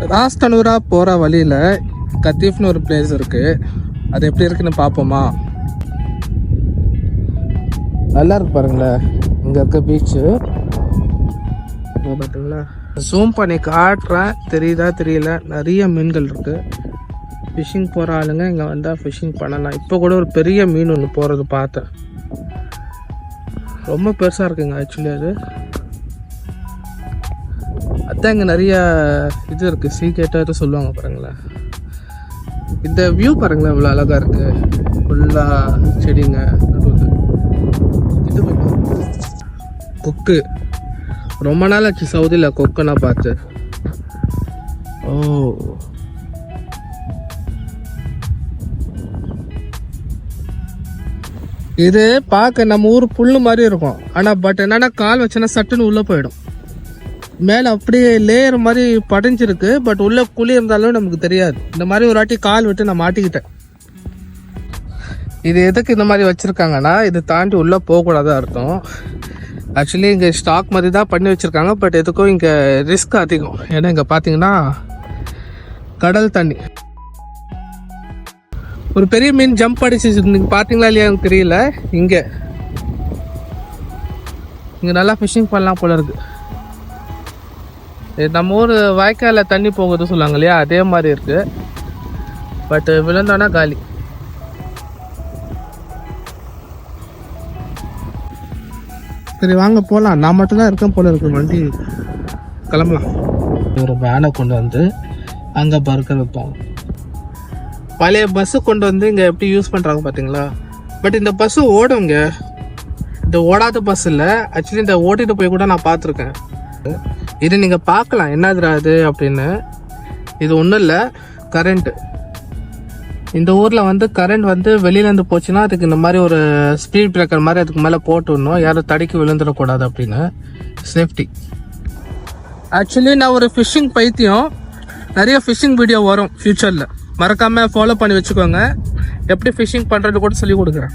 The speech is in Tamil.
ராஸ்தனூரா போகிற வழியில் கத்தீஃப்னு ஒரு பிளேஸ் இருக்குது. அது எப்படி இருக்குன்னு பார்ப்போமா? நல்லா இருக்கு பாருங்களேன், இங்கே இருக்க பீச்சு பார்த்தீங்களா? ஜூம் பண்ணி காட்டுறேன், தெரியுதா தெரியல. நிறைய மீன்கள் இருக்குது. ஃபிஷ்ஷிங் போகிற ஆளுங்க இங்கே வந்தால் ஃபிஷ்ஷிங் பண்ணலாம். இப்போ கூட ஒரு பெரிய மீன் ஒன்று போகிறது பார்த்தேன். ரொம்ப பெருசாக இருக்குங்க ஆக்சுவலி. அதுதான் இங்கே நிறைய இது இருக்குது, சீக்ரெட்டாக சொல்லுவாங்க பாருங்களேன். இந்த வியூ பாருங்களேன், இவ்வளோ அழகாக இருக்குது. ஃபுல்லாக செடிங்க. இது கொக்கு, ரொம்ப நாள் ஆச்சு சவுதியில் கொக்கு நான் பார்த்து. ஓ, இது பார்க்க நம்ம ஊர் புல்லு மாதிரி இருக்கும். ஆனால் பட் என்னன்னா கால் வச்சோன்னா சட்டுன்னு உள்ளே போயிடும். மேலே அப்படியே லேயர் மாதிரி படைஞ்சிருக்கு, பட் உள்ளே குழி இருந்தாலும் நமக்கு தெரியாது. இந்த மாதிரி ஒரு வாட்டி கால் விட்டு நான் மாட்டிக்கிட்டேன். இது எதுக்கு இந்த மாதிரி வச்சுருக்காங்கன்னா, இது தாண்டி உள்ளே போகக்கூடாது அர்த்தம். ஆக்சுவலி இங்கே ஸ்டாக் மாதிரி தான் பண்ணி வச்சுருக்காங்க, பட் எதுக்கும் இங்கே ரிஸ்க் அதிகம். ஏன்னா இங்கே பார்த்தீங்கன்னா கடல் தண்ணி. ஒரு பெரிய மீன் ஜம்ப் அடிச்சு, நீங்கள் பார்த்தீங்களா இல்லையா எனக்கு தெரியல. இங்கே நல்லா ஃபிஷ்ஷிங் பண்ணலாம் போல இருக்கு. நம்ம ஊர் வாய்க்காலில் தண்ணி போகுது சொல்லுவாங்க இல்லையா, அதே மாதிரி இருக்கு. பட் விழுந்தோன்னா காலி. சரி வாங்க போகலாம். நான் மட்டும்தான் இருக்கேன் போல இருக்கு. வண்டி கிளம்பலாம். ஒரு வேனை கொண்டு வந்து அங்கே பர்கர் வைப்பாங்க. பழைய பஸ்ஸு கொண்டு வந்து இங்கே எப்படி யூஸ் பண்ணுறாங்க பார்த்தீங்களா? பட் இந்த பஸ்ஸு ஓடுங்க. இந்த ஓடாத பஸ் இல்லை ஆக்சுவலி. இந்த ஓட்டிட்டு போய் கூட நான் பார்த்துருக்கேன். இது நீங்கள் பார்க்கலாம் என்னதுரா அது அப்படின்னு. இது ஒன்றும் இல்லை, கரண்ட்டு. இந்த ஊரில் வந்து கரண்ட் வந்து வெளியிலேருந்து போச்சுன்னா அதுக்கு இந்த மாதிரி ஒரு ஸ்பீட் பிரேக்கர் மாதிரி அதுக்கு மேலே போட்டு விடணும், யாரும் தடிக்கு விழுந்துடக்கூடாது அப்படின்னு. சேஃப்டி. ஆக்சுவலி நான் ஒரு ஃபிஷ்ஷிங் பைத்தியம். நிறைய ஃபிஷ்ஷிங் வீடியோ வரும் ஃப்யூச்சரில், மறக்காமல் ஃபாலோ பண்ணி வச்சுக்கோங்க. எப்படி ஃபிஷ்ஷிங் பண்ணுறது கூட சொல்லி கொடுக்குறேன்.